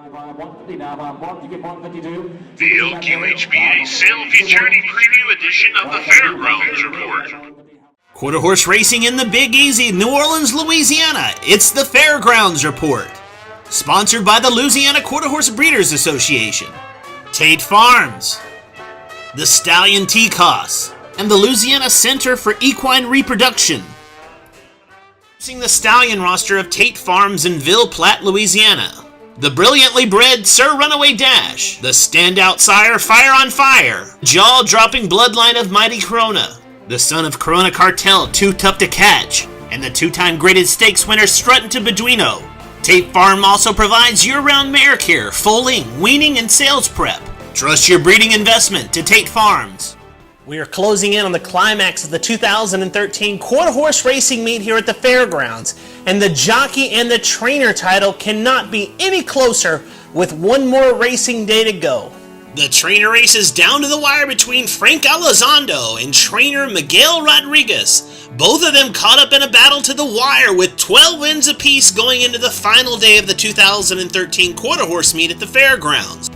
The LQHBA Sale Futurity Preview Edition of the Fairgrounds Report. Quarter horse racing in the Big Easy, New Orleans, Louisiana. It's the Fairgrounds Report. Sponsored by the Louisiana Quarter Horse Breeders Association, Tate Farms, the Stallion T-Coss, and the Louisiana Center for Equine Reproduction. Using the Stallion Roster of Tate Farms in Ville Platte, Louisiana. The brilliantly bred Sir Runaway Dash, the standout sire Fire on Fire, jaw-dropping bloodline of Mighty Corona, the son of Corona Cartel, Too Tough to Catch, and the two-time graded stakes winner Struttin' to Beduino. Tate Farm also provides year-round mare care, foaling, weaning, and sales prep. Trust your breeding investment to Tate Farms. We are closing in on the climax of the 2013 quarter horse racing meet here at the fairgrounds, and the jockey and the trainer title cannot be any closer with one more racing day to go. The trainer race is down to the wire between Frank Elizondo and trainer Miguel Rodriguez. Both of them caught up in a battle to the wire with 12 wins apiece going into the final day of the 2013 quarter horse meet at the fairgrounds.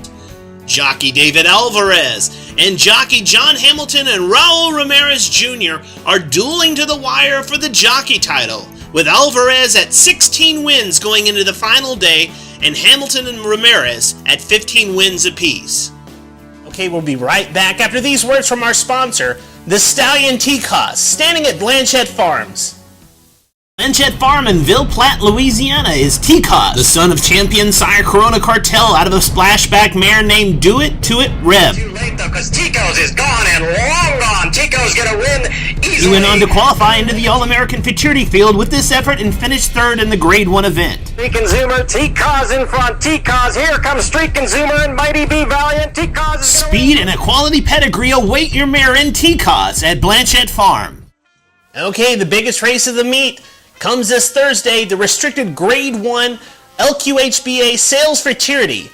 Jockey David Alvarez and jockey John Hamilton and Raul Ramirez Jr. are dueling to the wire for the jockey title, with Alvarez at 16 wins going into the final day and Hamilton and Ramirez at 15 wins apiece. Okay, we'll be right back after these words from our sponsor, the Stallion T-Coss, standing at Blanchette Farms. Blanchette Farm in Ville Platte, Louisiana is T-Coss, the son of champion sire Corona Cartel out of a splashback mare named Do It To It Reb. Too late though, because Tico's is gone and long gone. Tico's gonna win easily. He went on to qualify into the All-American Futurity field with this effort and finished third in the Grade 1 event. Streak and Zoomer, T-Coz in front. T-Coz, here comes Streak and Zoomer and Mighty Be Valiant. T-Coz is Speed and a quality pedigree await your mare in T-Coz at Blanchette Farm. Okay, the biggest race of the meet comes this Thursday, the restricted Grade 1 LQHBA Sales Futurity.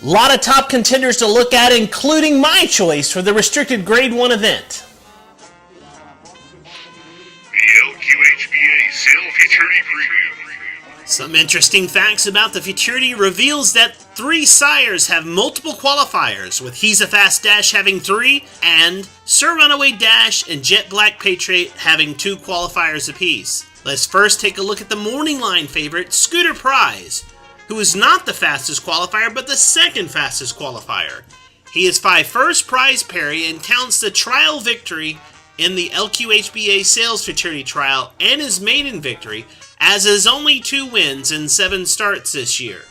A lot of top contenders to look at, including my choice for the restricted Grade 1 event. The LQHBA Sale Futurity Preview. Some interesting facts about the Futurity reveals that 3 sires have multiple qualifiers, with Heza Fast Dash having 3, and Sir Runaway Dash and Jet Black Patriot having 2 qualifiers apiece. Let's first take a look at the morning line favorite, Scooter Prize, who is not the fastest qualifier, but the second fastest qualifier. He is 5 first prize parry and counts the trial victory in the LQHBA Sales Futurity Trial and his maiden victory as his only 2 wins in 7 starts this year.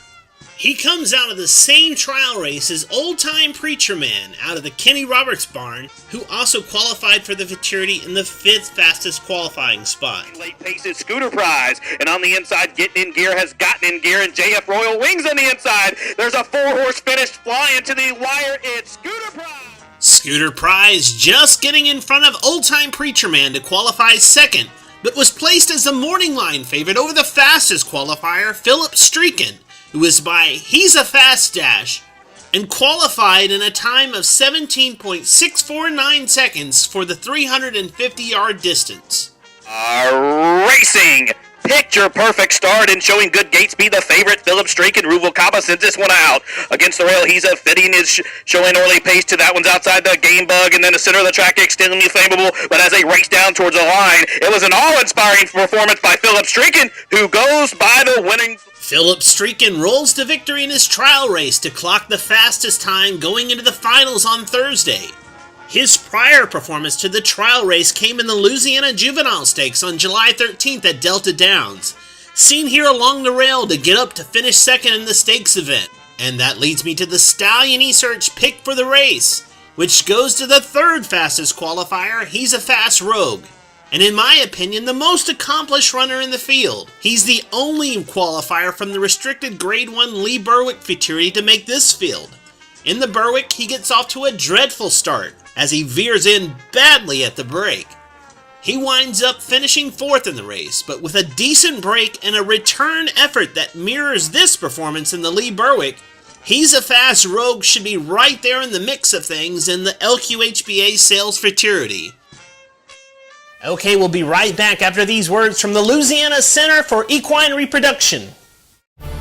He comes out of the same trial race as old-time Preacher Man out of the Kenny Roberts barn, who also qualified for the Futurity in the 5th fastest qualifying spot. Late pace is Scooter Prize, and on the inside, getting in gear has gotten in gear, and JF Royal Wings on the inside. There's a 4-horse finish flying to the wire. It's Scooter Prize. Scooter Prize just getting in front of old-time Preacher Man to qualify second, but was placed as the morning line favorite over the fastest qualifier, Philip Streakin', who is by Heza Fast Dash, and qualified in a time of 17.649 seconds for the 350-yard distance. Racing! Picture perfect start and showing good gate speed. The favorite, Philip Streak and Ruvalcaba, sent this one out. Against the rail, Heza fitting is showing early pace to that one's outside the game bug, and then the center of the track extremely flammable. But as they race down towards the line, it was an awe-inspiring performance by Philip Streakin, who goes by the winning. Philip Streakin rolls to victory in his trial race to clock the fastest time going into the finals on Thursday. His prior performance to the trial race came in the Louisiana Juvenile Stakes on July 13th at Delta Downs, seen here along the rail to get up to finish second in the stakes event. And that leads me to the Stallion eSearch pick for the race, which goes to the 3rd fastest qualifier, He's a Fast Rogue. And in my opinion, the most accomplished runner in the field. He's the only qualifier from the restricted Grade 1 Lee Berwick Futurity to make this field. In the Berwick, he gets off to a dreadful start, as he veers in badly at the break. He winds up finishing 4th in the race, but with a decent break and a return effort that mirrors this performance in the Lee Berwick, He's a Fast Rogue should be right there in the mix of things in the LQHBA Sales Futurity. Okay, we'll be right back after these words from the Louisiana Center for Equine Reproduction.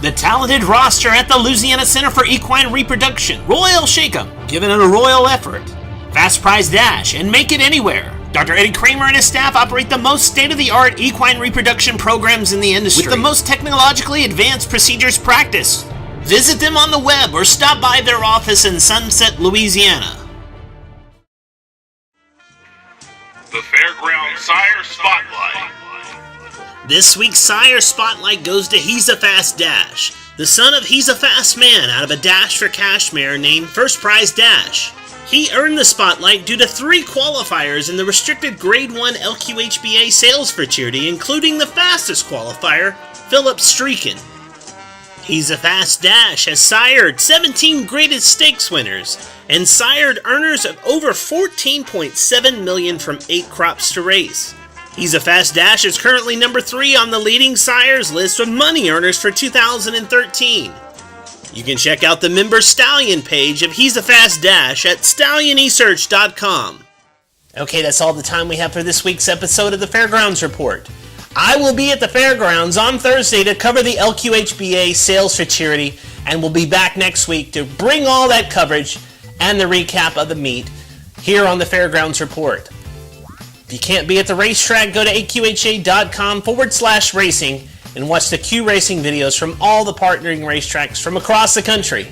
The talented roster at the Louisiana Center for Equine Reproduction, Royal Shake-'em, giving it a royal effort. Fast Prize Dash and Make It Anywhere. Dr. Eddie Kramer and his staff operate the most state-of-the-art equine reproduction programs in the industry, with the most technologically advanced procedures practiced. Visit them on the web or stop by their office in Sunset, Louisiana. The Fairground Sire Spotlight. This week's Sire Spotlight goes to Heza Fast Dash, the son of Heza Fast Man out of a Dash for Cash mare named First Prize Dash. He earned the spotlight due to 3 qualifiers in the restricted Grade 1 LQHBA sales for charity, including the fastest qualifier, Philip Streakin. Heza Fast Dash has sired 17 graded stakes winners and sired earners of over $14.7 million from 8 crops to race. Heza Fast Dash is currently number 3 on the leading sires list of money earners for 2013. You can check out the member stallion page of Heza Fast Dash at stallionesearch.com. Okay, that's all the time we have for this week's episode of the Fairgrounds Report. I will be at the Fairgrounds on Thursday to cover the LQHBA sales for charity, and we'll be back next week to bring all that coverage and the recap of the meet here on the Fairgrounds Report. If you can't be at the racetrack, go to aqha.com/racing and watch the Q Racing videos from all the partnering racetracks from across the country.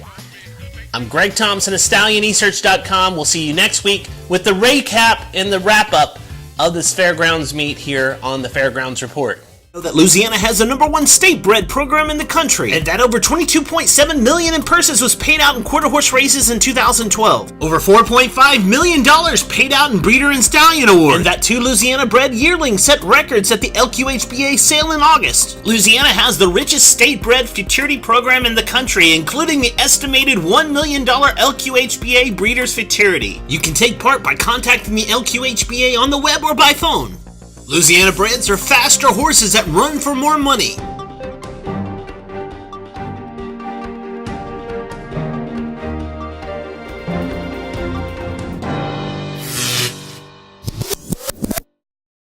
I'm Greg Thompson of StallionEsearch.com. We'll see you next week with the recap and the wrap-up of this Fairgrounds meet here on the Fairgrounds Report. That Louisiana has the #1 state-bred program in the country, and that over $22.7 million in purses was paid out in quarter horse races in 2012. Over $4.5 million paid out in breeder and stallion awards, and that 2 Louisiana-bred yearlings set records at the LQHBA sale in August. Louisiana has the richest state-bred futurity program in the country, including the estimated $1 million LQHBA Breeders' Futurity. You can take part by contacting the LQHBA on the web or by phone. Louisiana breds are faster horses that run for more money.